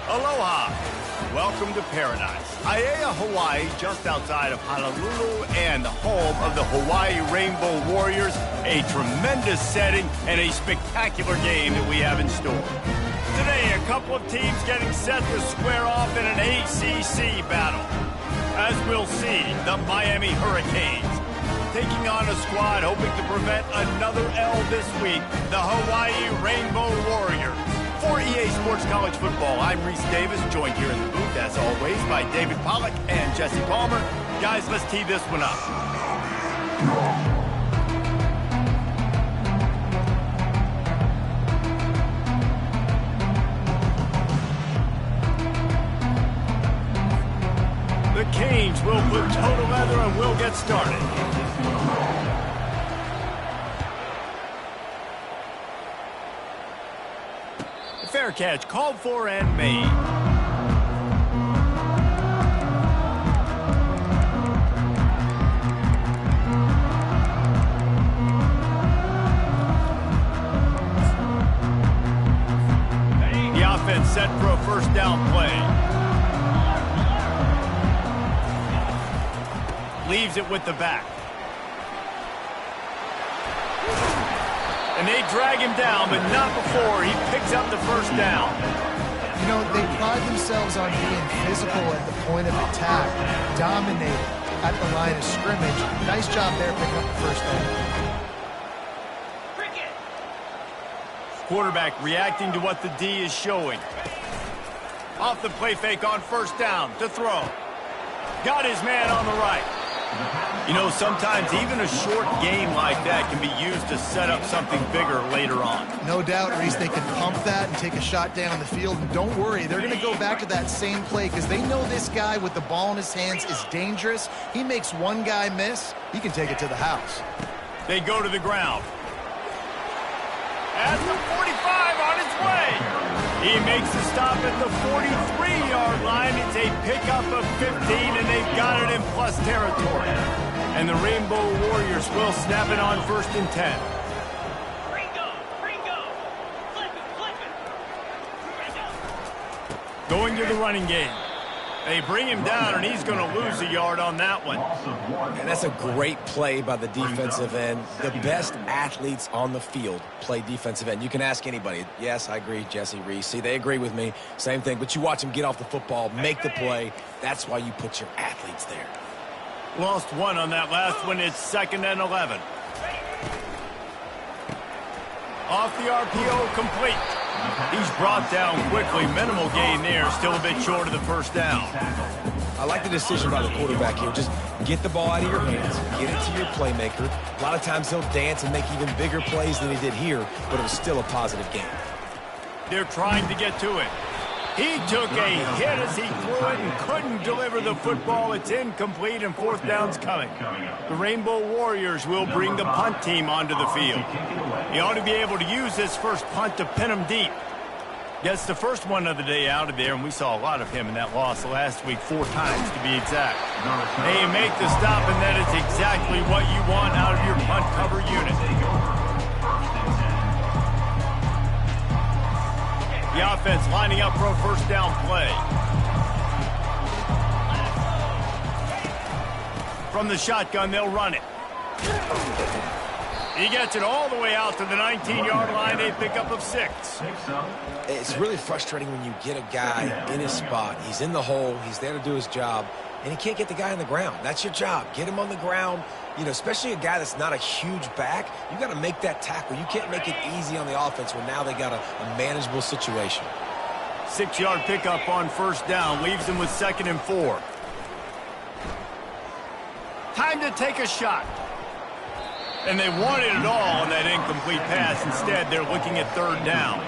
Aloha. Welcome to paradise. Aiea, Hawaii, just outside of Honolulu and the home of the Hawaii Rainbow Warriors. A tremendous setting and a spectacular game that we have in store. Today, a couple of teams getting set to square off in an ACC battle. As we'll see, the Miami Hurricanes taking on a squad hoping to prevent another L this week, the Hawaii Rainbow Warriors. For EA Sports College Football, I'm Reese Davis, joined here in the booth, as always, by David Pollack and Jesse Palmer. Guys, let's tee this one up. The Canes will put total leather and we'll get started. Fair catch called for and made. The offense set for a first down play. Leaves it with the back. And they drag him down, but not before he picks up the first down. You know, they pride themselves on being physical at the point of attack, dominating at the line of scrimmage. Nice job there picking up the first down. Quarterback reacting to what the D is showing. Off the play fake on first down to throw. Got his man on the right. You know, sometimes even a short game like that can be used to set up something bigger later on. No doubt, Reese, they can pump that and take a shot down the field. And don't worry, they're going to go back to that same play because they know this guy with the ball in his hands is dangerous. He makes one guy miss, he can take it to the house. They go to the ground. At the 45 on its way. He makes the stop at the 43-yard line. It's a pickup of 15, and they've got it in plus territory. And the Rainbow Warriors will snap it on 1st and 10. Going to the running game. They bring him down, and he's going to lose a yard on that one. And that's a great play by the defensive end. The best athletes on the field play defensive end. You can ask anybody. Yes, I agree, Jesse, Reese. See, they agree with me. Same thing. But you watch them get off the football, make the play. That's why you put your athletes there. Lost one on that last one. It's 2nd and 11. Off the RPO, complete. He's brought down quickly. Minimal gain there. Still a bit short of the first down. I like the decision by the quarterback here. Just get the ball out of your hands. Get it to your playmaker. A lot of times he'll dance and make even bigger plays than he did here, but it was still a positive game. They're trying to get to it. He took a hit as he threw it and couldn't deliver the football. It's incomplete and 4th down's coming. The Rainbow Warriors will bring the punt team onto the field. He ought to be able to use this first punt to pin him deep. Gets the first one of the day out of there, and we saw a lot of him in that loss last week, 4 times to be exact. They make the stop, and that is exactly what you want out of your punt cover unit. The offense lining up for a first down play. From the shotgun, they'll run it. He gets it all the way out to the 19-yard line, a pickup of 6. It's really frustrating when you get a guy in his spot. He's in the hole. He's there to do his job, and he can't get the guy on the ground. That's your job. Get him on the ground. You know, especially a guy that's not a huge back, you got to make that tackle. You can't make it easy on the offense when now they got a manageable situation. 6-yard pickup on first down leaves them with 2nd and 4. Time to take a shot. And they wanted it all on that incomplete pass. Instead, they're looking at 3rd down.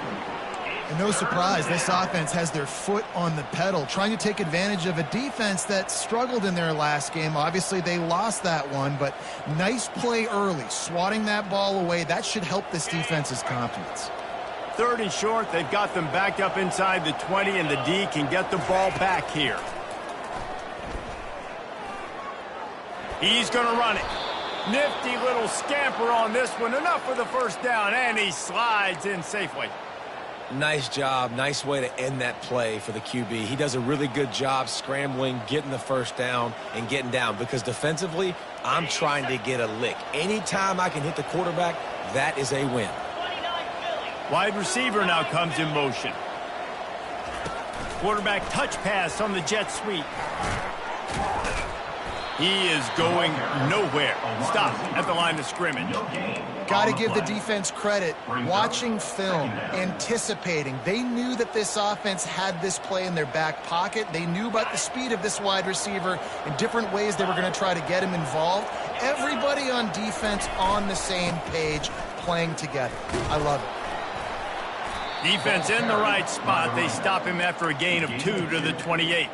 And no surprise, this offense has their foot on the pedal, trying to take advantage of a defense that struggled in their last game. Obviously, they lost that one, but nice play early, swatting that ball away. That should help this defense's confidence. 3rd and short, they've got them backed up inside the 20, and the D can get the ball back here. He's going to run it. Nifty little scamper on this one. Enough for the first down, and he slides in safely. Nice job. Nice way to end that play for the QB. He does a really good job scrambling, getting the first down, and getting down. Because defensively, I'm trying to get a lick. Anytime I can hit the quarterback, that is a win. Wide receiver now comes in motion. Quarterback touch pass on the jet sweep. He is going nowhere. Stopped at the line of scrimmage. Got to give the defense credit. Watching film, anticipating. They knew that this offense had this play in their back pocket. They knew about the speed of this wide receiver and different ways they were going to try to get him involved. Everybody on defense on the same page, playing together. I love it. Defense in the right spot. They stop him after a gain of 2 to the 28.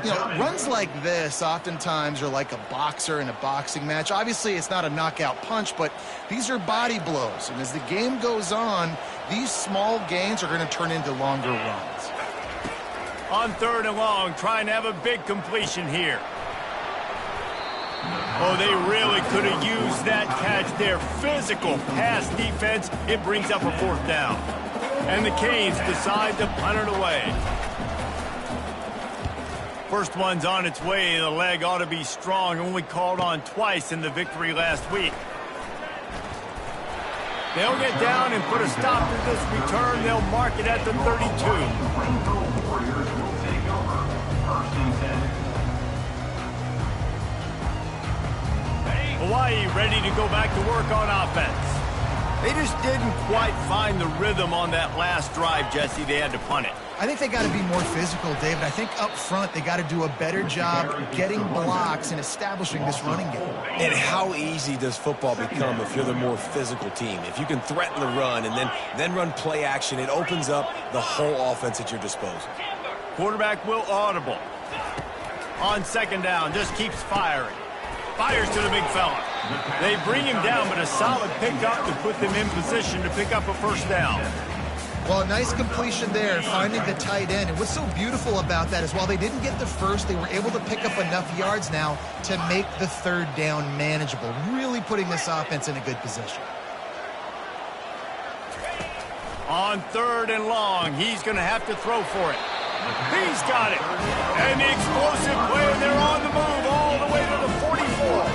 You know, runs like this oftentimes are like a boxer in a boxing match. Obviously, it's not a knockout punch, but these are body blows. And as the game goes on, these small gains are going to turn into longer runs. On 3rd and long, trying to have a big completion here. Oh, they really could have used that catch there. Physical pass defense. It brings up a 4th down. And the Canes decide to punt it away. First one's on its way. The leg ought to be strong. Only called on twice in the victory last week. They'll get down and put a stop to this return. They'll mark it at the 32. Hawaii ready to go back to work on offense. They just didn't quite find the rhythm on that last drive, Jesse. They had to punt it. I think they got to be more physical, David. I think up front they got to do a better job getting blocks and establishing this running game. And how easy does football become if you're the more physical team? If you can threaten the run and then run play action, it opens up the whole offense at your disposal. Quarterback will audible. On 2nd down, just keeps firing. Fires to the big fella. They bring him down, but a solid pickup to put them in position to pick up a 1st down. Well, a nice completion there, finding the tight end. And what's so beautiful about that is while they didn't get the first, they were able to pick up enough yards now to make the 3rd down manageable, really putting this offense in a good position. On 3rd and long, he's going to have to throw for it. He's got it. And the explosive play, and they're on the move all the way to the 44.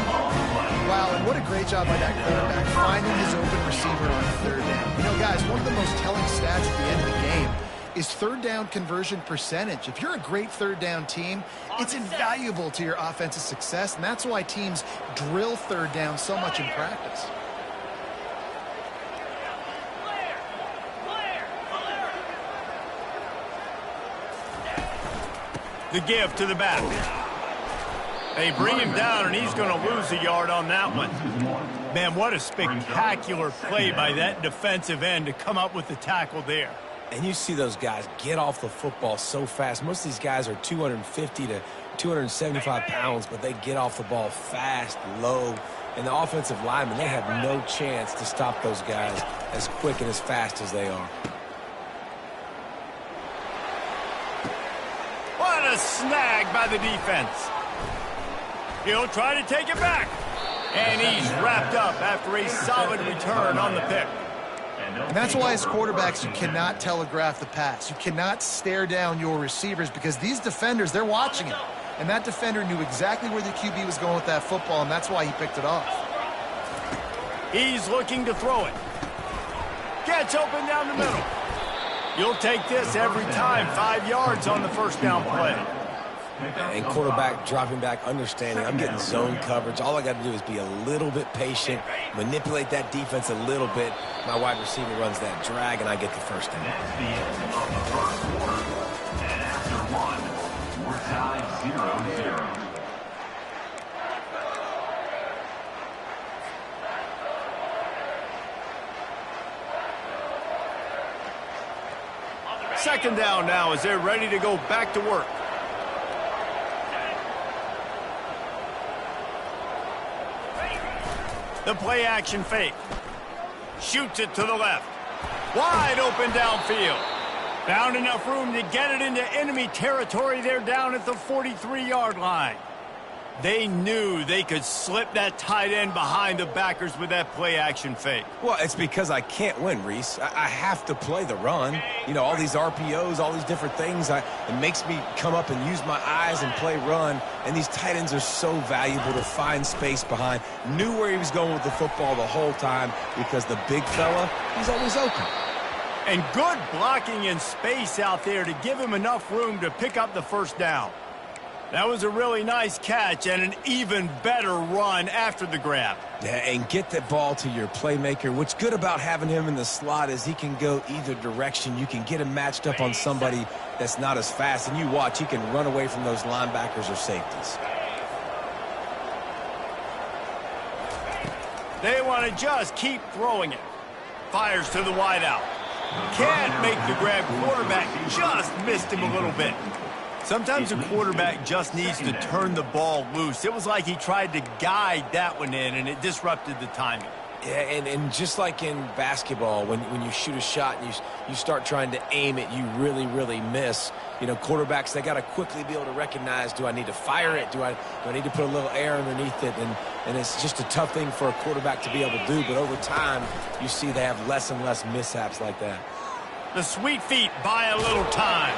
Wow, and what a great job by that quarterback, finding his open receiver on 3rd down. You know, guys, one of the most telling stats at the end of the game is 3rd down conversion percentage. If you're a great 3rd down team, it's invaluable to your offensive success, and that's why teams drill 3rd down so much in practice. The give to the back. They bring him down, and he's going to lose a yard on that one. Man, what a spectacular play by that defensive end to come up with the tackle there. And you see those guys get off the football so fast. Most of these guys are 250 to 275 pounds, but they get off the ball fast, low. And the offensive linemen, they have no chance to stop those guys as quick and as fast as they are. What a snag by the defense. He'll try to take it back. And he's wrapped up after a solid return on the pick. And that's why as quarterbacks, you cannot telegraph the pass. You cannot stare down your receivers because these defenders, they're watching it. And that defender knew exactly where the QB was going with that football, and that's why he picked it off. He's looking to throw it. Gets open down the middle. You'll take this every time. 5 yards on the 1st down play. And quarterback dropping back, understanding I'm getting zone coverage. All I got to do is be a little bit patient, manipulate that defense a little bit. My wide receiver runs that drag, and I get the 1st down. That's the end of the 1st quarter. And after 1, we're tied 0-0. Second down now as they're ready to go back to work. The play action fake. Shoots it to the left. Wide open downfield. Found enough room to get it into enemy territory. They're down at the 43-yard line. They knew they could slip that tight end behind the backers with that play-action fake. Well, it's because I can't win, Reese. I have to play the run. You know, all these RPOs, all these different things, it makes me come up and use my eyes and play run. And these tight ends are so valuable to find space behind. Knew where he was going with the football the whole time because the big fella, he's always open. And good blocking in space out there to give him enough room to pick up the first down. That was a really nice catch and an even better run after the grab. Yeah, and get the ball to your playmaker. What's good about having him in the slot is he can go either direction. You can get him matched up on somebody that's not as fast, and you watch, he can run away from those linebackers or safeties. They want to just keep throwing it. Fires to the wideout. Can't make the grab. Quarterback just missed him a little bit. Sometimes a quarterback just needs to turn the ball loose. It was like he tried to guide that one in, and it disrupted the timing. Yeah, and just like in basketball, when you shoot a shot and you start trying to aim it, you really, really miss. You know, quarterbacks, they got to quickly be able to recognize, do I need to fire it? Do I need to put a little air underneath it? And it's just a tough thing for a quarterback to be able to do. But over time, you see they have less and less mishaps like that. The sweet feet buy a little time.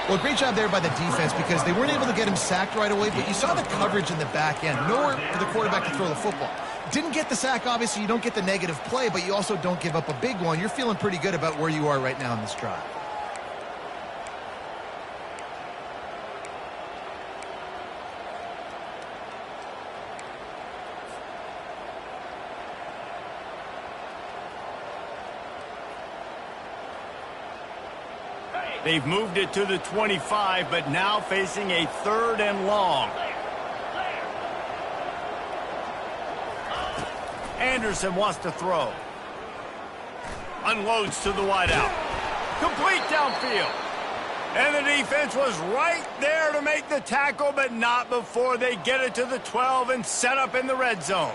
Well, great job there by the defense because they weren't able to get him sacked right away, but you saw the coverage in the back end. Nowhere for the quarterback to throw the football. Didn't get the sack, obviously. You don't get the negative play, but you also don't give up a big one. You're feeling pretty good about where you are right now in this drive. They've moved it to the 25, but now facing a 3rd and long. Anderson wants to throw. Unloads to the wideout. Complete downfield. And the defense was right there to make the tackle, but not before they get it to the 12 and set up in the red zone.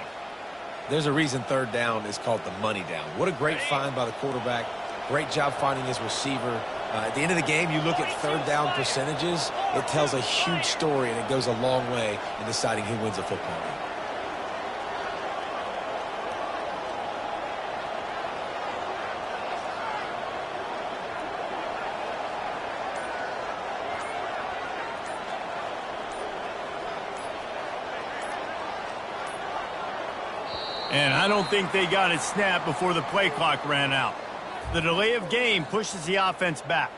There's a reason 3rd down is called the money down. What a great find by the quarterback. Great job finding his receiver. At the end of the game, you look at 3rd down percentages. It tells a huge story, and it goes a long way in deciding who wins a football game. And I don't think they got it snapped before the play clock ran out. The delay of game pushes the offense back.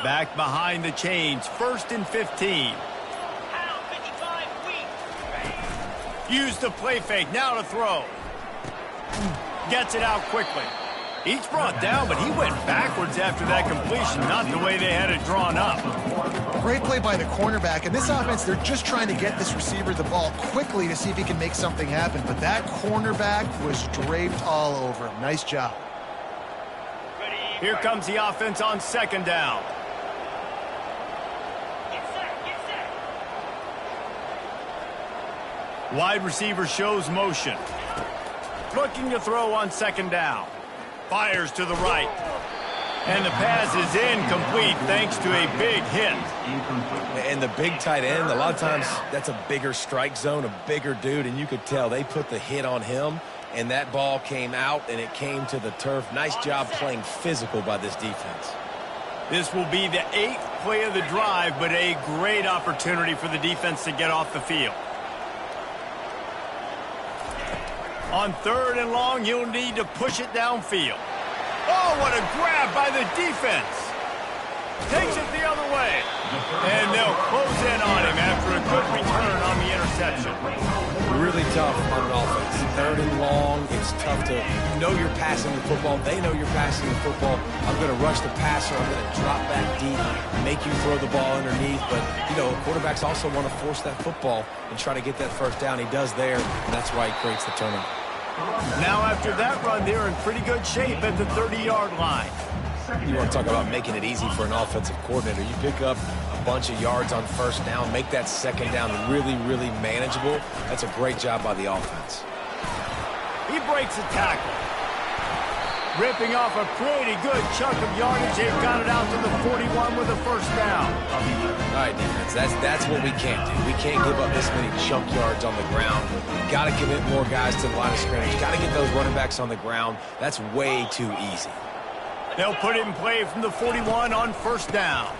Back behind the chains, 1st and 15. Use the play fake, now to throw. Gets it out quickly. He's brought down, but he went backwards after that completion, not the way they had it drawn up. Great play by the cornerback. And this offense, they're just trying to get this receiver the ball quickly to see if he can make something happen. But that cornerback was draped all over him. Nice job. Here comes the offense on 2nd down. Wide receiver shows motion. Looking to throw on 2nd down. Fires to the right. And the pass is incomplete thanks to a big hit. And the big tight end, a lot of times that's a bigger strike zone, a bigger dude, and you could tell they put the hit on him, and that ball came out, and it came to the turf. Nice job playing physical by this defense. This will be the 8th play of the drive, but a great opportunity for the defense to get off the field. On 3rd and long, you'll need to push it downfield. Oh, what a grab by the defense. Takes it the other way. And they'll close in on him after a good return on the interception. Really tough on an offense. 3rd and long, it's tough to, you know you're passing the football. They know you're passing the football. I'm going to rush the passer. I'm going to drop back deep, make you throw the ball underneath. But, you know, quarterbacks also want to force that football and try to get that 1st down. He does there, and that's why he creates the turnover. Now after that run, they're in pretty good shape at the 30-yard line. You want to talk about making it easy for an offensive coordinator. You pick up a bunch of yards on first down, make that second down really, really manageable. That's a great job by the offense. He breaks a tackle. Ripping off a pretty good chunk of yardage. They've got it out to the 41 with a first down. All right, defense, that's what we can't do. We can't give up this many chunk yards on the ground. Got to commit more guys to the line of scrimmage. Got to get those running backs on the ground. That's way too easy. They'll put it in play from the 41 on first down.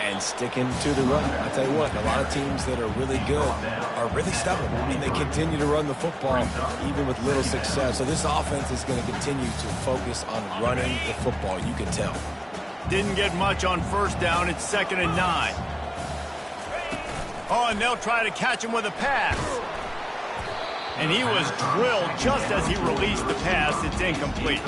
And sticking to the run. I tell you what, a lot of teams that are really good are really stubborn. And they continue to run the football even with little success. So this offense is going to continue to focus on running the football. You can tell. Didn't get much on first down. It's 2nd and 9. Oh, and they'll try to catch him with a pass. And he was drilled just as he released the pass. It's incomplete.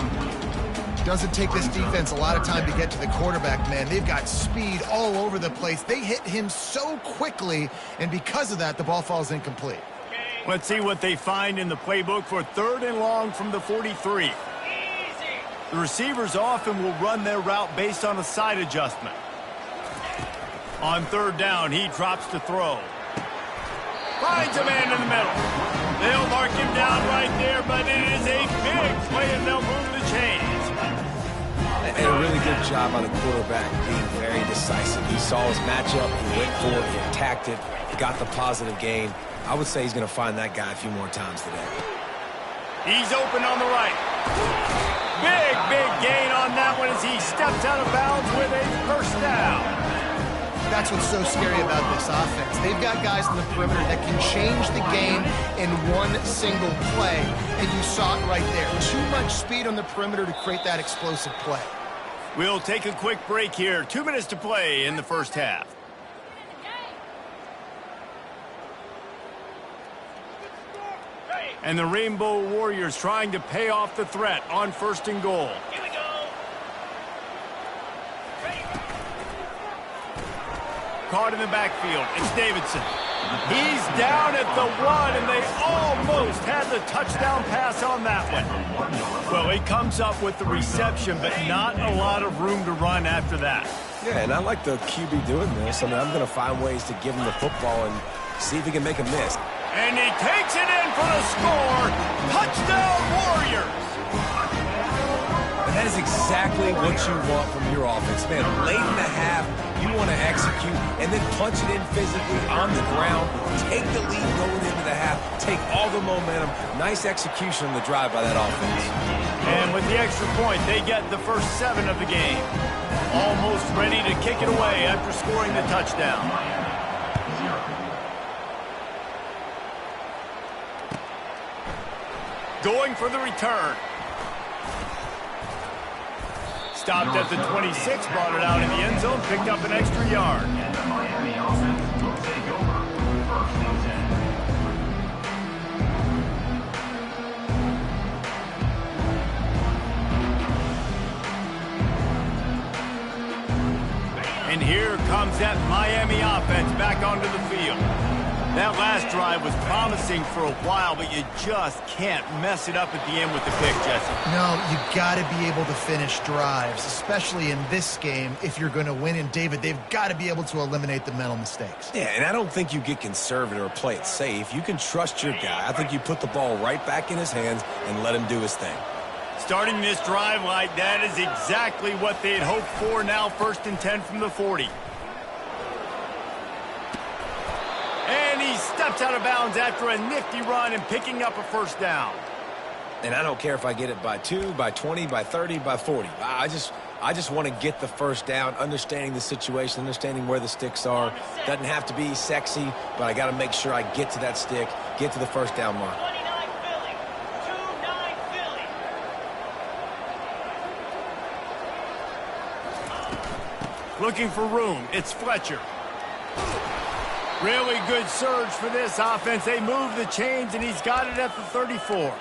Doesn't take this defense a lot of time to get to the quarterback, man. They've got speed all over the place. They hit him so quickly, and because of that, the ball falls incomplete. Let's see what they find in the playbook for 3rd and long from the 43. The receivers often will run their route based on a side adjustment. On 3rd down, he drops to throw. Finds a man in the middle. They'll mark him down right there, but it is a big play, and they'll move the chains. And a really good job by the quarterback being very decisive. He saw his matchup, he went for it, he attacked it, got the positive gain. I would say he's going to find that guy a few more times today. He's open on the right. Big gain on that one as he steps out of bounds with a first down. That's what's so scary about this offense. They've got guys in the perimeter that can change the game in one single play, and you saw it right there. Too much speed on the perimeter to create that explosive play. We'll take a quick break here. 2 minutes to play in the first half. And the Rainbow Warriors trying to pay off the threat on 1st and goal. Here we go. Caught in the backfield. It's Davidson. He's down at the 1, and they almost had the touchdown pass on that one. Well, he comes up with the reception, but not a lot of room to run after that. Yeah, and I like the QB doing this. I mean, I'm going to find ways to give him the football and see if he can make a miss. And he takes it in for the score. Touchdown, Warriors! And that is exactly what you want from your offense, man. Late in the half, you want to execute and then punch it in physically on the ground. Take the lead going into the half. Take all the momentum. Nice execution on the drive by that offense. And with the extra point, they get the first 7 of the game. Almost ready to kick it away after scoring the touchdown. Going for the return. Stopped at the 26, brought it out in the end zone, picked up an extra yard. And the Miami offense will take over 1st and 10. And here comes that Miami offense back onto the field. That last drive was promising for a while, but you just can't mess it up at the end with the pick, Jesse. No, you got to be able to finish drives, especially in this game if you're going to win. And, David, they've got to be able to eliminate the mental mistakes. Yeah, and I don't think you get conservative or play it safe. You can trust your guy. I think you put the ball right back in his hands and let him do his thing. Starting this drive like that is exactly what they had hoped for. Now 1st and 10 from the 40. And he steps out of bounds after a nifty run and picking up a first down. And I don't care if I get it by 2, by 20, by 30, by 40. I just want to get the first down, understanding the situation, understanding where the sticks are. Doesn't have to be sexy, but I got to make sure I get to that stick, get to the first down mark. 29 Philly. 2-9 Philly. Looking for room. It's Fletcher. Really good surge for this offense. They move the chains, and he's got it at the 34.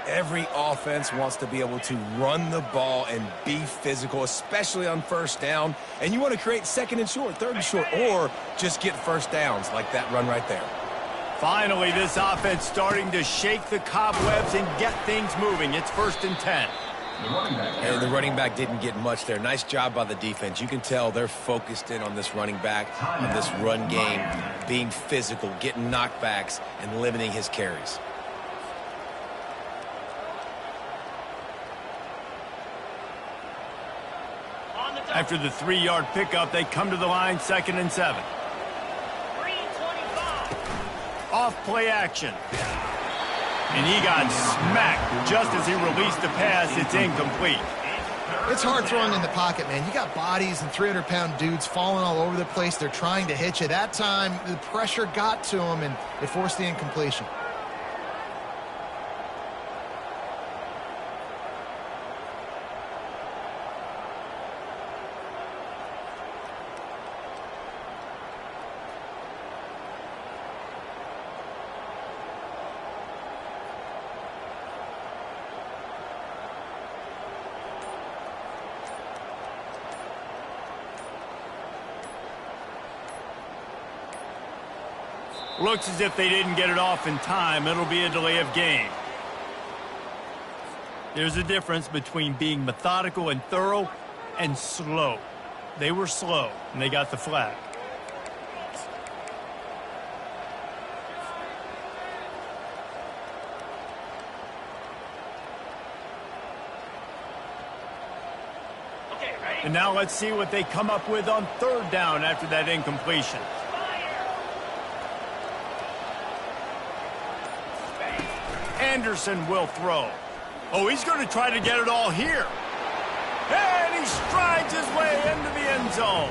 Every offense wants to be able to run the ball and be physical, especially on first down. And you want to create 2nd and short, 3rd and short, or just get first downs like that run right there. Finally, this offense starting to shake the cobwebs and get things moving. It's 1st and 10. And the running back didn't get much there. Nice job by the defense. You can tell they're focused in on this running back, on this run game, being physical, getting knockbacks, and limiting his carries. After the 3-yard pickup, they come to the line, 2nd and 7. Off play action. And he got smacked just as he released the pass. It's incomplete. It's hard throwing in the pocket, man. You got bodies and 300-pound dudes falling all over the place. They're trying to hit you. That time, the pressure got to him, and it forced the incompletion. Looks as if they didn't get it off in time. It'll be a delay of game. There's a difference between being methodical and thorough and slow. They were slow, and they got the flag. And now let's see what they come up with on 3rd down after that incompletion. Anderson will throw. Oh, he's going to try to get it all here. And he strides his way into the end zone.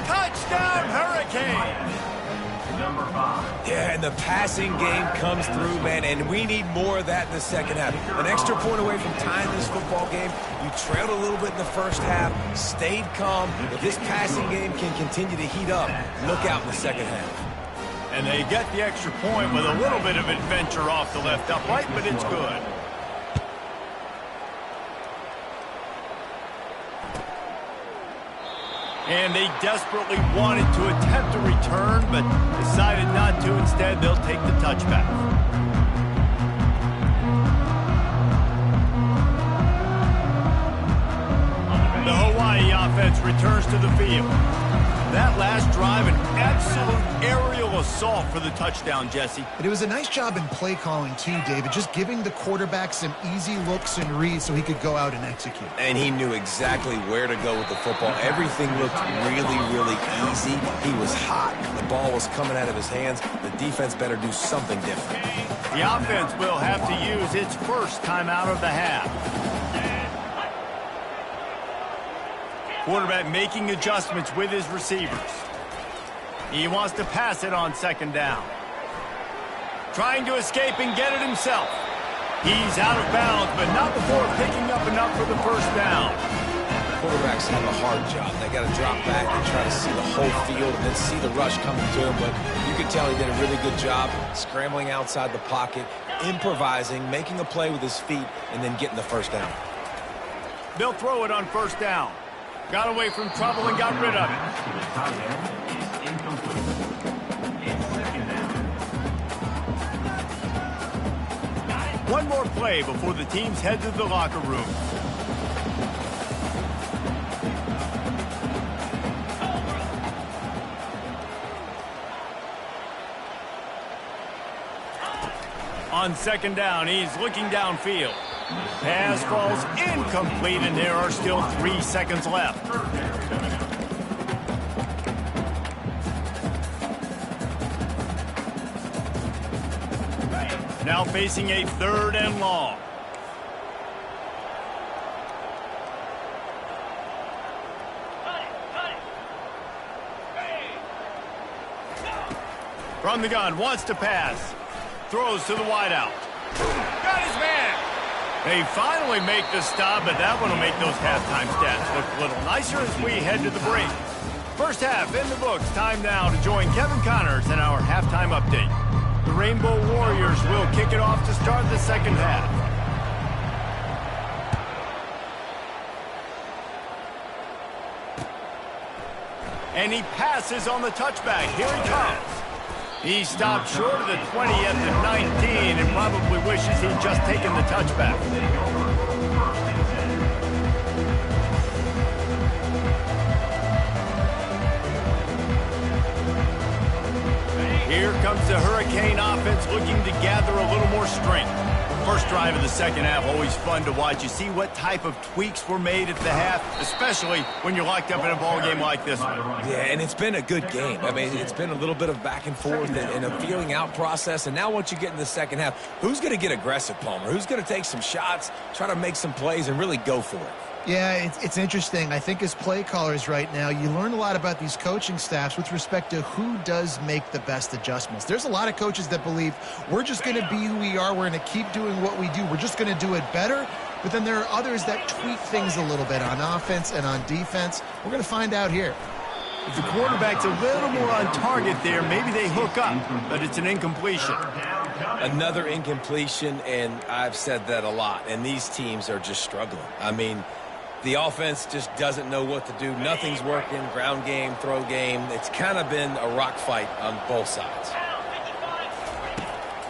Touchdown, Hurricane. Number 5. Yeah, and the passing game comes through, man, and we need more of that in the second half. An extra point away from tying this football game. You trailed a little bit in the first half, stayed calm. If this passing game can continue to heat up, look out in the second half. And they get the extra point with a little bit of adventure off the left upright, but it's good. And they desperately wanted to attempt a return, but decided not to. Instead, they'll take the touchback. The Hawaii offense returns to the field. That last drive, an absolute aerial assault for the touchdown, Jesse. But it was a nice job in play calling, too, David, just giving the quarterback some easy looks and reads so he could go out and execute. And he knew exactly where to go with the football. Everything looked really, really easy. He was hot. The ball was coming out of his hands. The defense better do something different. The offense will have to use its first timeout of the half. Quarterback making adjustments with his receivers. He wants to pass it on 2nd down. Trying to escape and get it himself. He's out of bounds, but not before picking up enough for the 1st down. Quarterbacks have a hard job. They got to drop back and try to see the whole field and then see the rush coming to him. But you can tell he did a really good job scrambling outside the pocket, improvising, making a play with his feet, and then getting the 1st down. They'll throw it on 1st down. Got away from trouble and got rid of it. To the tight end is incomplete. It's 2nd down. One more play before the teams head to the locker room. On 2nd down, he's looking downfield. Pass falls incomplete, and there are still 3 seconds left. Now facing a 3rd and long. From the gun, wants to pass. Throws to the wideout. Got his man. They finally make the stop, but that one will make those halftime stats look a little nicer as we head to the break. First half in the books. Time now to join Kevin Connors in our halftime update. The Rainbow Warriors will kick it off to start the 2nd half. And he passes on the touchback. Here he comes. He stopped short of the 20 at the 19 and probably wishes he'd just taken the touchback. Here comes the Hurricane offense looking to gather a little more strength. First drive of the second half, always fun to watch. You see what type of tweaks were made at the half, especially when you're locked up in a ball game like this one. Yeah, and it's been a good game. I mean, it's been a little bit of back and forth and a feeling out process. And now once you get in the second half, who's going to get aggressive, Palmer? Who's going to take some shots, try to make some plays, and really go for it? Yeah, it's interesting. I think as play callers right now, you learn a lot about these coaching staffs with respect to who does make the best adjustments. There's a lot of coaches that believe we're just going to be who we are. We're going to keep doing what we do. We're just going to do it better. But then there are others that tweak things a little bit on offense and on defense. We're going to find out here. If the quarterback's a little more on target there, maybe they hook up, but it's an incompletion. Another incompletion, and I've said that a lot, and these teams are just struggling. I mean, the offense just doesn't know what to do. Nothing's working. Ground game, throw game. It's kind of been a rock fight on both sides.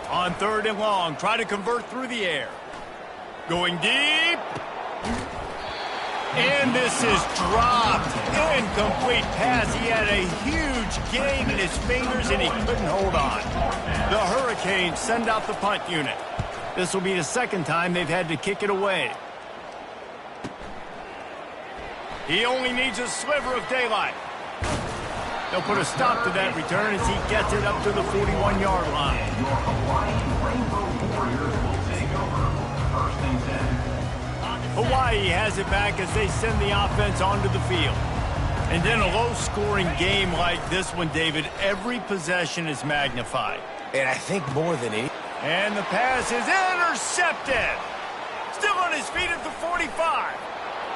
On third and long, try to convert through the air. Going deep. And this is dropped. Incomplete pass. He had a huge gain in his fingers, and he couldn't hold on. The Hurricanes send out the punt unit. This will be the second time they've had to kick it away. He only needs a sliver of daylight. They'll put a stop to that return as he gets it up to the 41-yard line. Your Hawaii Rainbow Warriors will take over. First and 10. Hawaii has it back as they send the offense onto the field. And in a low-scoring game like this one, David, every possession is magnified. And I think more than any. And the pass is intercepted. Still on his feet at the 45.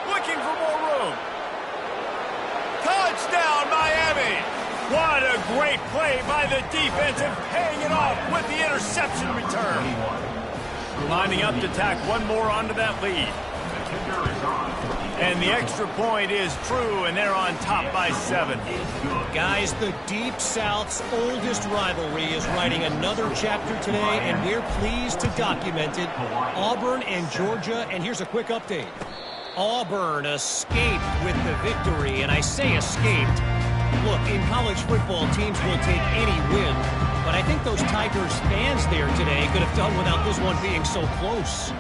Looking for more room. Touchdown, Miami. What a great play by the defensive, paying it off with the interception return. Lining up to tack one more onto that lead. And the extra point is true, and they're on top by 7. Guys, the Deep South's oldest rivalry is writing another chapter today, and we're pleased to document it. Auburn and Georgia, and here's a quick update. Auburn escaped with the victory, and I say escaped. Look, in college football, teams will take any win, but I think those Tigers fans there today could have done without this one being so close.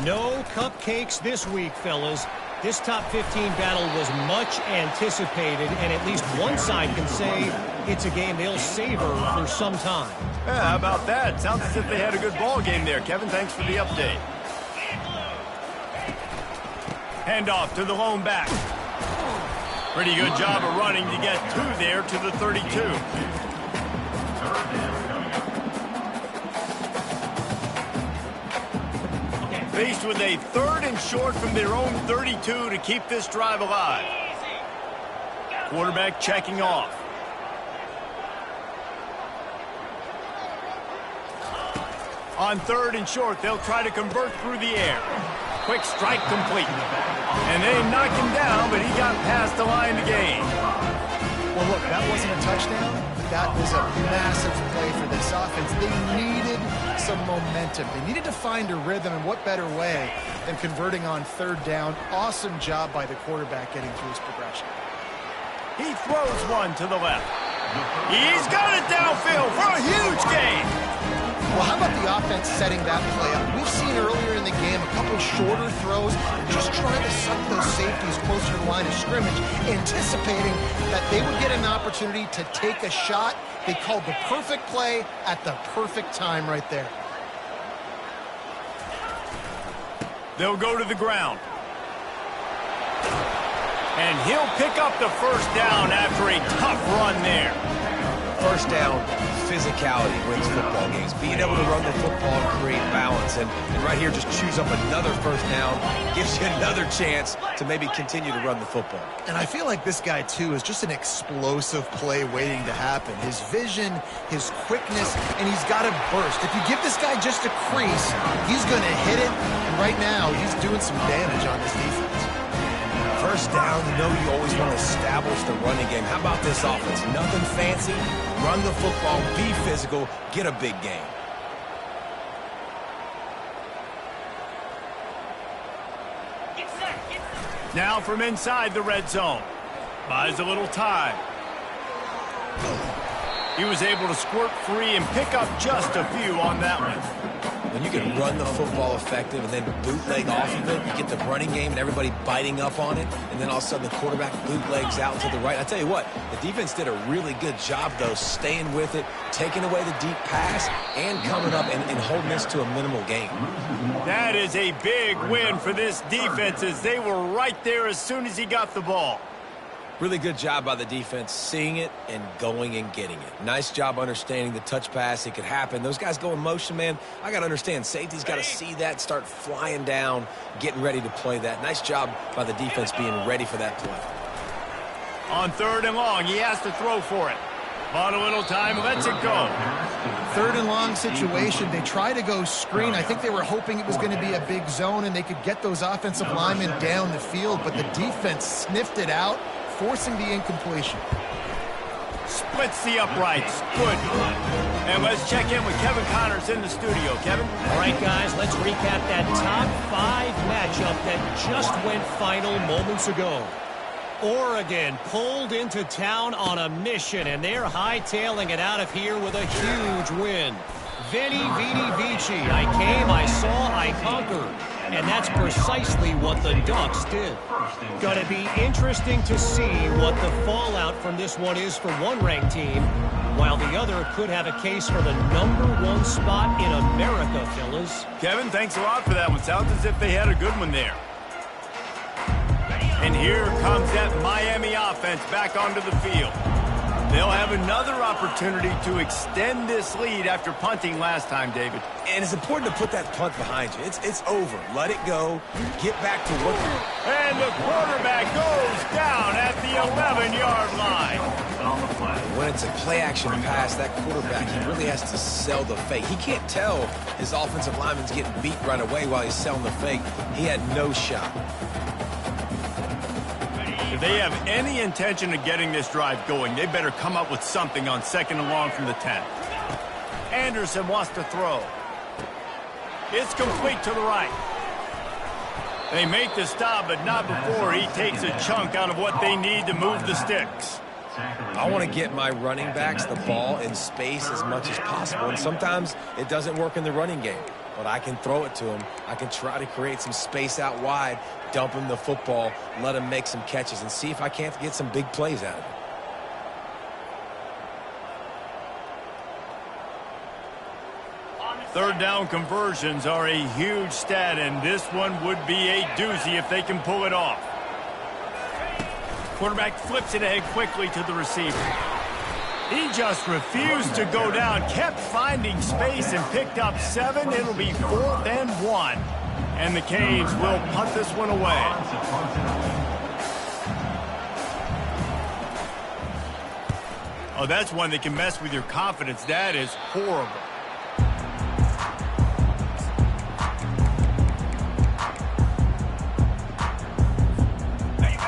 No cupcakes this week, fellas. This top 15 battle was much anticipated, and at least one side can say it's a game they'll savor for some time. Yeah, how about that? Sounds as if they had a good ball game there. Kevin, thanks for the update. Handoff to the lone back. Pretty good job of running to get 2 there to the 32. Faced with a 3rd and short from their own 32 to keep this drive alive. Quarterback checking off. On 3rd and short, they'll try to convert through the air. Quick strike complete. And they knock him down, but he got past the line to gain. Well, look, that wasn't a touchdown, but that was a massive play for this offense. They needed some momentum. They needed to find a rhythm, and what better way than converting on 3rd down. Awesome job by the quarterback getting through his progression. He throws one to the left. He's got it downfield for a huge gain. Well, how about the offense setting that play up? We've seen earlier in the game a couple shorter throws, just trying to suck those safeties closer to the line of scrimmage, anticipating that they would get an opportunity to take a shot. They called the perfect play at the perfect time right there. They'll go to the ground. And he'll pick up the 1st down after a tough run there. 1st down, physicality wins football games. Being able to run the football and create balance. And right here, just choose up another 1st down. Gives you another chance to maybe continue to run the football. And I feel like this guy, too, is just an explosive play waiting to happen. His vision, his quickness, and he's got a burst. If you give this guy just a crease, he's going to hit it. And right now, he's doing some damage on this defense. first down, you know you always want to establish the running game. How about this offense? Nothing fancy. Run the football, be physical, get a big gain. Now from inside the red zone. Buys a little time. He was able to squirt free and pick up just a few on that one. When you can run the football effective and then bootleg off of it, you get the running game and everybody biting up on it, and then all of a sudden the quarterback bootlegs out to the right. I tell you what, the defense did a really good job, though, staying with it, taking away the deep pass, and coming up and holding this to a minimal gain. That is a big win for this defense, as they were right there as soon as he got the ball. Really good job by the defense, seeing it and going and getting it. Nice job understanding the touch pass. It could happen. Those guys go in motion, man. I got to understand, safety's got to see that, start flying down, getting ready to play that. Nice job by the defense being ready for that play. On 3rd and long, he has to throw for it. Bought a little time, lets it go. 3rd and long situation. They try to go screen. I think they were hoping it was going to be a big zone and they could get those offensive linemen down the field, but the defense sniffed it out, forcing the incompletion. Splits the uprights. Good. And let's check in with Kevin Connors in the studio. Kevin? All right, guys, let's recap that top 5 matchup that just went final moments ago. Oregon pulled into town on a mission, and they're hightailing it out of here with a huge win. Veni, vidi, vici. I came, I saw, I conquered. And that's precisely what the Ducks did. Gonna be interesting to see what the fallout from this one is for one ranked team, while the other could have a case for the #1 spot in America, fellas. Kevin, thanks a lot for that one. Sounds as if they had a good one there. And here comes that Miami offense back onto the field. They'll have another opportunity to extend this lead after punting last time, David. And it's important to put that punt behind you. It's over. Let it go. Get back to what you're... And the quarterback goes down at the 11-yard line. When it's a play-action pass, that quarterback, he really has to sell the fake. He can't tell his offensive lineman's getting beat right away while he's selling the fake. He had no shot. If they have any intention of getting this drive going, they better come up with something on 2nd and long from the 10. Anderson wants to throw. It's complete to the right. They make the stop, but not before he takes a chunk out of what they need to move the sticks. I want to get my running backs the ball in space as much as possible, and sometimes it doesn't work in the running game. But I can throw it to him. I can try to create some space out wide, dump him the football, let him make some catches, and see if I can't get some big plays out of it. Third down conversions are a huge stat, and this one would be a doozy if they can pull it off. Quarterback flips it ahead quickly to the receiver. He just refused to go down, kept finding space and picked up 7. It'll be 4th and 1. And the Canes will punt this one away. Oh, that's one that can mess with your confidence. That is horrible.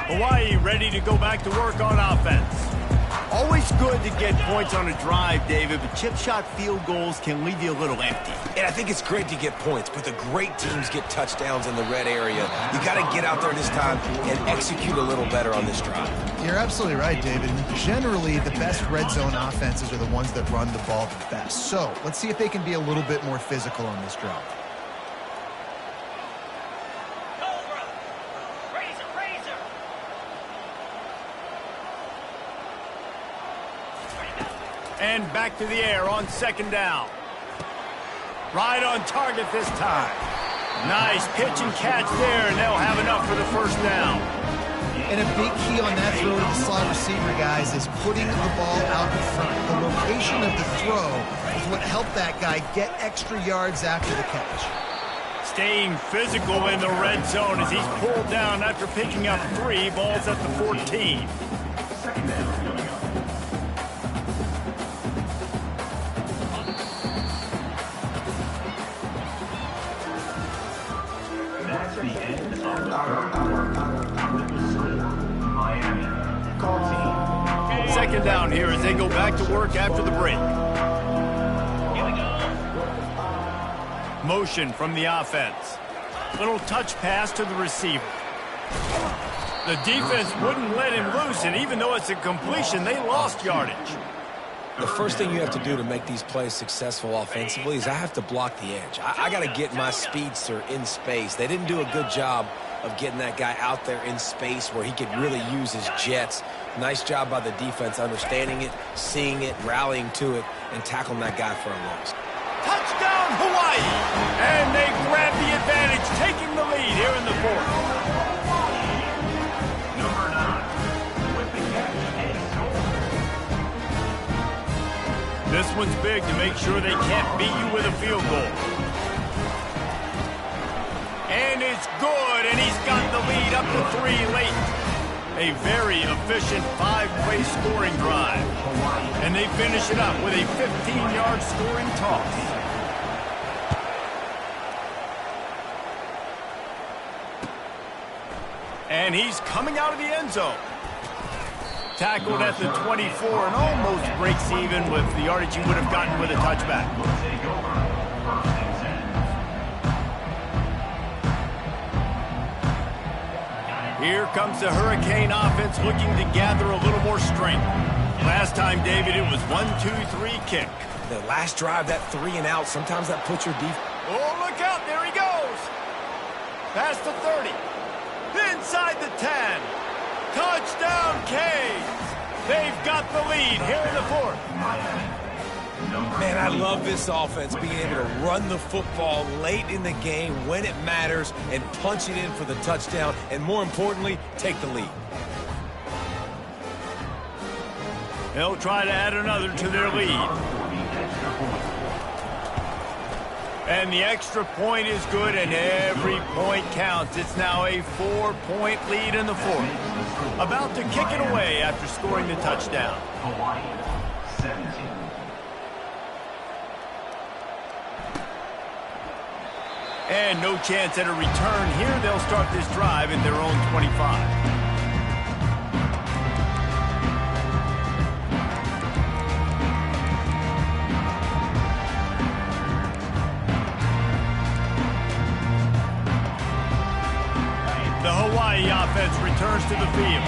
Hawaii ready to go back to work on offense. Always good to get points on a drive, David, but chip shot field goals can leave you a little empty. And I think it's great to get points, but the great teams get touchdowns in the red area. You got to get out there this time and execute a little better on this drive. You're absolutely right, David. Generally, the best red zone offenses are the ones that run the ball the best. So let's see if they can be a little bit more physical on this drive. And back to the air on 2nd down. Right on target this time. Nice pitch and catch there, and they'll have enough for the 1st down. And a big key on that throw to the slot receiver, guys, is putting the ball out in front. The location of the throw is what helped that guy get extra yards after the catch. Staying physical in the red zone as he's pulled down after picking up 3 balls at the 14. That's the end of our with the second down here as they go back to work after the break. Motion from the offense. Little touch pass to the receiver. The defense wouldn't let him loose, and even though it's a completion, they lost yardage. The first thing you have to do to make these plays successful offensively is I have to block the edge. I got to get my speedster in space. They didn't do a good job of getting that guy out there in space where he could really use his jets. Nice job by the defense understanding it, seeing it, rallying to it, and tackling that guy for a loss. Touchdown, Hawaii! And they grab the advantage, taking the lead here in the fourth. Number 9, with the catch and score. This one's big to make sure they can't beat you with a field goal. And it's good, and he's got the lead up to 3 late. A very efficient 5-play scoring drive. And they finish it up with a 15-yard scoring toss. And he's coming out of the end zone. Tackled at the 24 and almost breaks even with the yardage he would have gotten with a touchback. Here comes the Hurricane offense looking to gather a little more strength. Last time, David, it was 1-2-3 kick. The last drive, that 3 and out, sometimes that puts your defense. Oh, look out. There he goes. Past the 30. Inside the 10. Touchdown, Canes. They've got the lead here in the fourth. Man, I love this offense, being able to run the football late in the game when it matters and punch it in for the touchdown, and more importantly, take the lead. They'll try to add another to their lead. And the extra point is good, and every point counts. It's now a 4-point lead in the fourth. About to kick it away after scoring the touchdown. Hawaii, 17. And no chance at a return here. They'll start this drive at their own 25. The Hawaii offense returns to the field.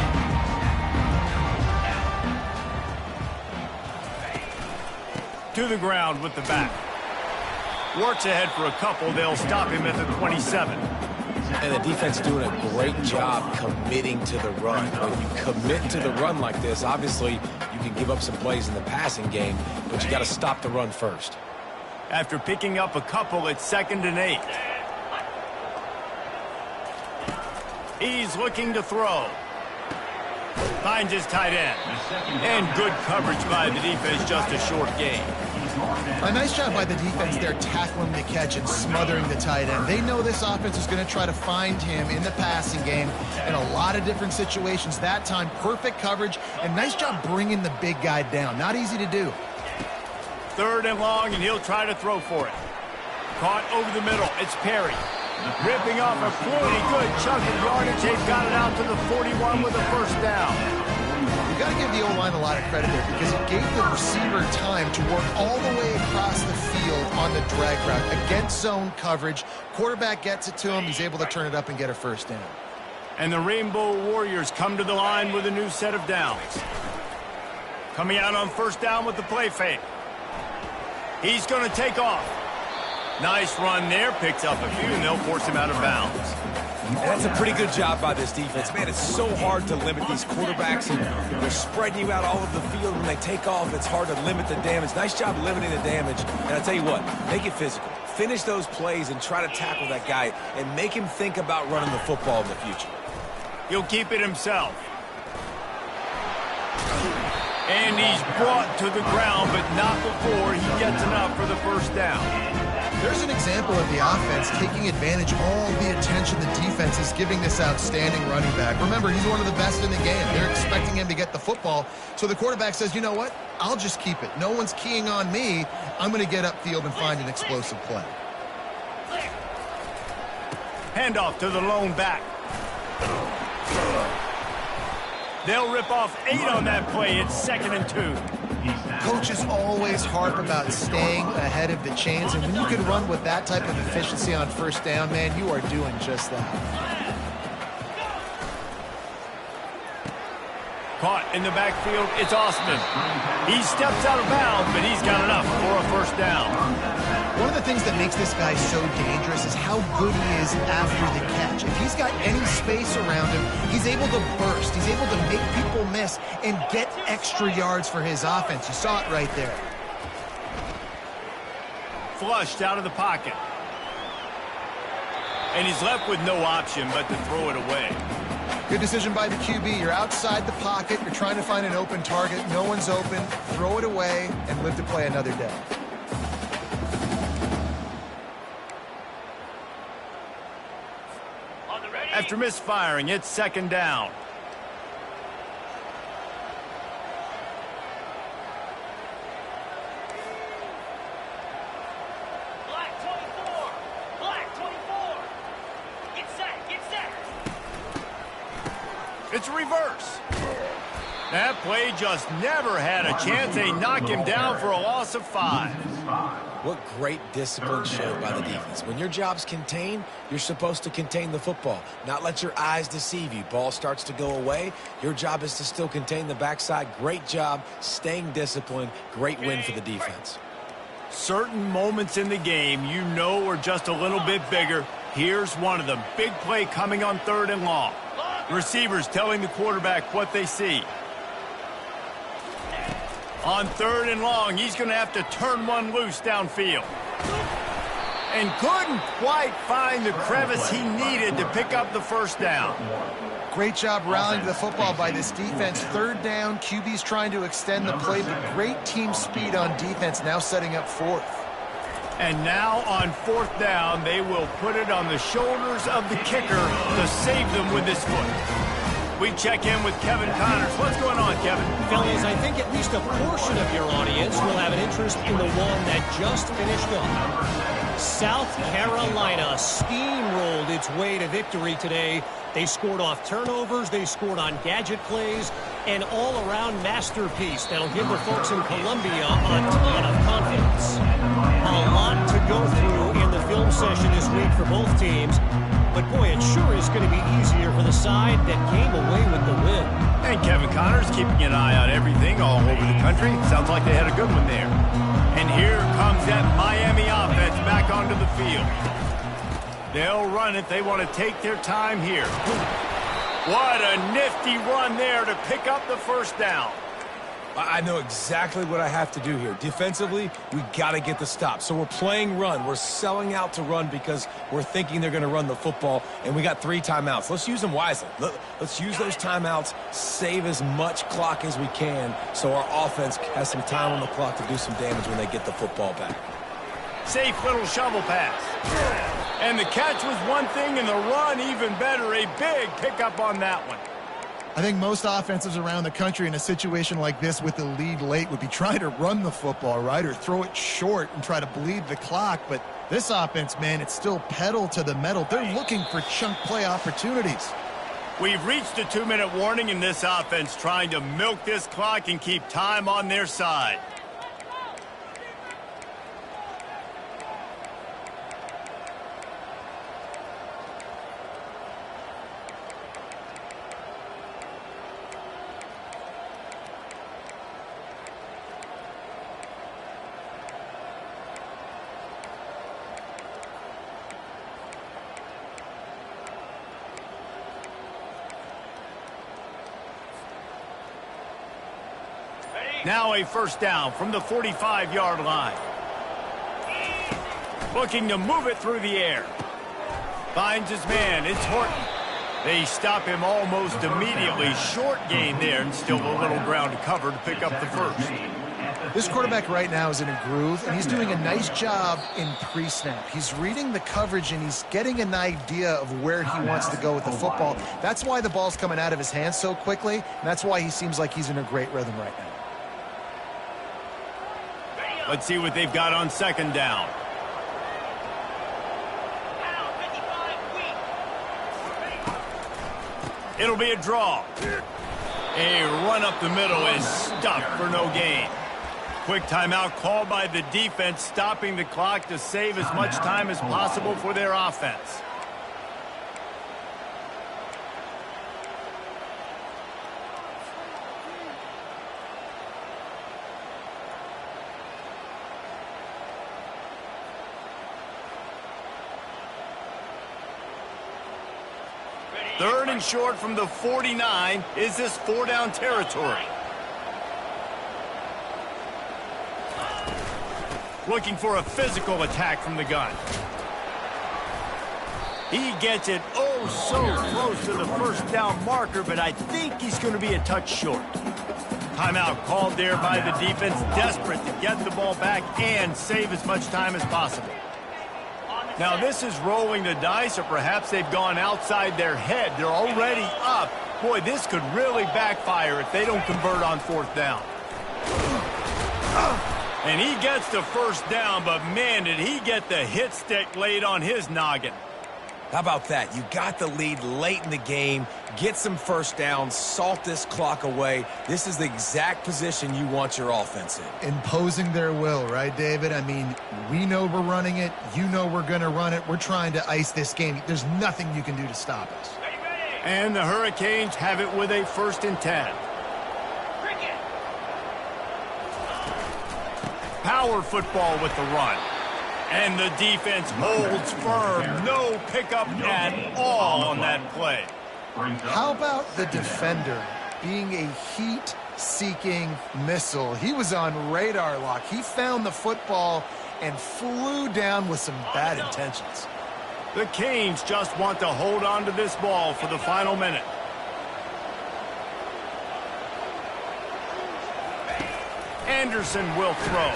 To the ground with the back. Works ahead for a couple. They'll stop him at the 27. And the defense doing a great job committing to the run. When you commit to the run like this, obviously you can give up some plays in the passing game, but you got to stop the run first. After picking up a couple, it's 2nd and 8. He's looking to throw. Finds his tight end. And good coverage by the defense, just a short gain. A nice job by the defense there tackling the catch and smothering the tight end. They know this offense is going to try to find him in the passing game in a lot of different situations. That time, perfect coverage, and nice job bringing the big guy down. Not easy to do. 3rd and long, and he'll try to throw for it. Caught over the middle. It's Perry. Ripping off a pretty good chunk of yardage. They've got it out to the 41 with a first down. You've got to give the O-line a lot of credit there because it gave the receiver time to work all the way across the field on the drag route against zone coverage. Quarterback gets it to him. He's able to turn it up and get a first down. And the Rainbow Warriors come to the line with a new set of downs. Coming out on first down with the play fake. He's going to take off. Nice run there. Picks up a few, and they'll force him out of bounds. And that's a pretty good job by this defense. Man, it's so hard to limit these quarterbacks, and they're spreading you out all over the field. When they take off, it's hard to limit the damage. Nice job limiting the damage. And I'll tell you what, make it physical. Finish those plays and try to tackle that guy and make him think about running the football in the future. He'll keep it himself. And he's brought to the ground, but not before he gets enough for the first down. There's an example of the offense taking advantage of all the attention the defense is giving this outstanding running back. Remember, he's one of the best in the game. They're expecting him to get the football. So the quarterback says, you know what? I'll just keep it. No one's keying on me. I'm going to get upfield and find an explosive play. Handoff to the lone back. They'll rip off 8 on that play. It's 2nd and 2. Coaches always harp about staying ahead of the chains, and when you can run with that type of efficiency on first down, man, you are doing just that. Caught in the backfield, it's Osman. He steps out of bounds, but he's got enough for a first down. One of the things that makes this guy so dangerous is how good he is after the catch. If he's got any space around him, he's able to burst. He's able to make people miss and get extra yards for his offense. You saw it right there. Flushed out of the pocket. And he's left with no option but to throw it away. Good decision by the QB. You're outside the pocket. You're trying to find an open target. No one's open. Throw it away and live to play another day. After misfiring, it's 2nd down. Black 24. Black 24. Get set. Get set. It's reverse. That play just never had a chance. They knock him down for a loss of 5. What great discipline showed by the defense. When your job's contained, you're supposed to contain the football, not let your eyes deceive you. Ball starts to go away. Your job is to still contain the backside. Great job staying disciplined. Great win for the defense. Certain moments in the game you know are just a little bit bigger. Here's one of them. Big play coming on 3rd and long. Receivers telling the quarterback what they see. On 3rd and long, he's going to have to turn one loose downfield. And couldn't quite find the crevice he needed to pick up the first down. Great job rallying to the football by this defense. 3rd down, QB's trying to extend the play, but great team speed on defense, now setting up 4th. And now on 4th down, they will put it on the shoulders of the kicker to save them with his foot. We check in with Kevin Connors. What's going on, Kevin? Fellas, I think at least a portion of your audience will have an interest in the one that just finished up. South Carolina steamrolled its way to victory today. They scored off turnovers, they scored on gadget plays, an all-around masterpiece that'll give the folks in Columbia a ton of confidence. A lot to go through in the film session this week for both teams, but boy, it sure is going to be easier for the side that came away with the win. And Kevin Connors keeping an eye on everything all over the country. Sounds like they had a good one there. And here comes that Miami offense back onto the field. They'll run it. They want to take their time here. What a nifty run there to pick up the first down. I know exactly what I have to do here. Defensively, we got to get the stop. So we're playing run. We're selling out to run because we're thinking they're going to run the football, and we got 3 timeouts. Let's use them wisely. Let's use those timeouts, save as much clock as we can so our offense has some time on the clock to do some damage when they get the football back. Safe little shovel pass. And the catch was one thing, and the run even better. A big pickup on that one. I think most offenses around the country in a situation like this with the lead late would be trying to run the football, right, or throw it short and try to bleed the clock. But this offense, man, it's still pedal to the metal. They're looking for chunk play opportunities. We've reached a 2-minute warning in this offense, trying to milk this clock and keep time on their side. Now a first down from the 45-yard line. Looking to move it through the air. Finds his man. It's Horton. They stop him almost immediately. Short gain there, and still a little ground to cover to pick up the first. This quarterback right now is in a groove, and he's doing a nice job in pre-snap. He's reading the coverage, and he's getting an idea of where he wants to go with the football. That's why the ball's coming out of his hands so quickly, and that's why he seems like he's in a great rhythm right now. Let's see what they've got on second down. It'll be a draw. A run up the middle is stuffed for no gain. Quick timeout called by the defense, stopping the clock to save as much time as possible for their offense. Third and short from the 49. Is this 4-down territory? Looking for a physical attack from the gun. He gets it oh so close to the first down marker, but I think he's going to be a touch short. Timeout called there by the defense, desperate to get the ball back and save as much time as possible. Now this is rolling the dice, or perhaps they've gone outside their head. They're already up. Boy, this could really backfire if they don't convert on 4th down. And he gets the first down, but man, did he get the hit stick laid on his noggin. How about that? You got the lead late in the game, get some first downs, salt this clock away. This is the exact position you want your offense in. Imposing their will, right, David? I mean, we know we're running it. You know we're going to run it. We're trying to ice this game. There's nothing you can do to stop us. And the Hurricanes have it with a 1st and 10. Power football with the run. And the defense holds firm. No pickup at all on that play. How about the defender being a heat-seeking missile? He was on radar lock. He found the football and flew down with some bad intentions. The Canes just want to hold on to this ball for the final minute. Anderson will throw.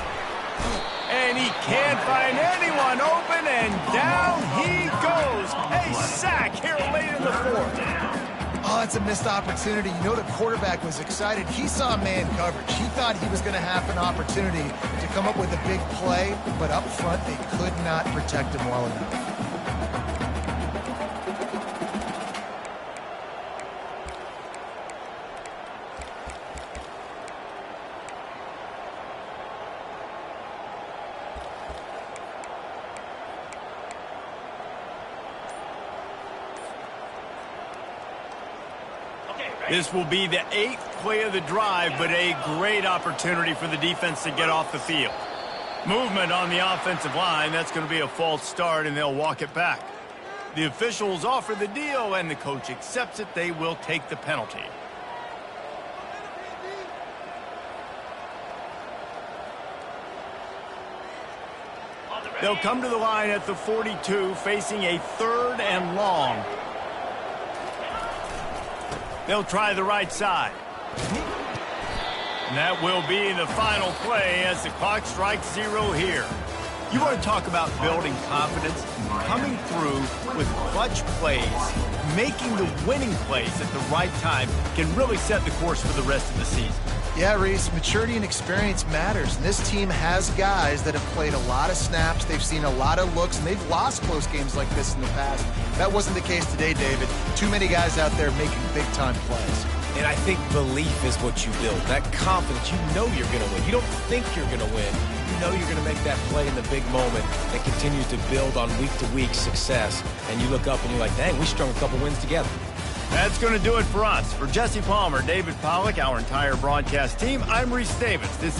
And he can't find anyone open, and down he goes. A sack here late in the 4th. Oh, it's a missed opportunity. You know the quarterback was excited. He saw man coverage. He thought he was going to have an opportunity to come up with a big play, but up front they could not protect him well enough. This will be the 8th play of the drive, but a great opportunity for the defense to get off the field. Movement on the offensive line. That's going to be a false start, and they'll walk it back. The officials offer the deal, and the coach accepts it. They will take the penalty. They'll come to the line at the 42, facing a 3rd and long. They'll try the right side. And that will be the final play as the clock strikes 0 here. You want to talk about building confidence? Coming through with clutch plays, making the winning plays at the right time can really set the course for the rest of the season. Yeah, Reese, maturity and experience matters. And this team has guys that have played a lot of snaps. They've seen a lot of looks, and they've lost close games like this in the past. That wasn't the case today, David. Too many guys out there making big-time plays. And I think belief is what you build. That confidence, you know you're going to win. You don't think you're going to win. You know you're going to make that play in the big moment that continues to build on week-to-week success. And you look up and you're like, dang, we strung a couple wins together. That's going to do it for us. For Jesse Palmer, David Pollack, our entire broadcast team, I'm Reese Davis. This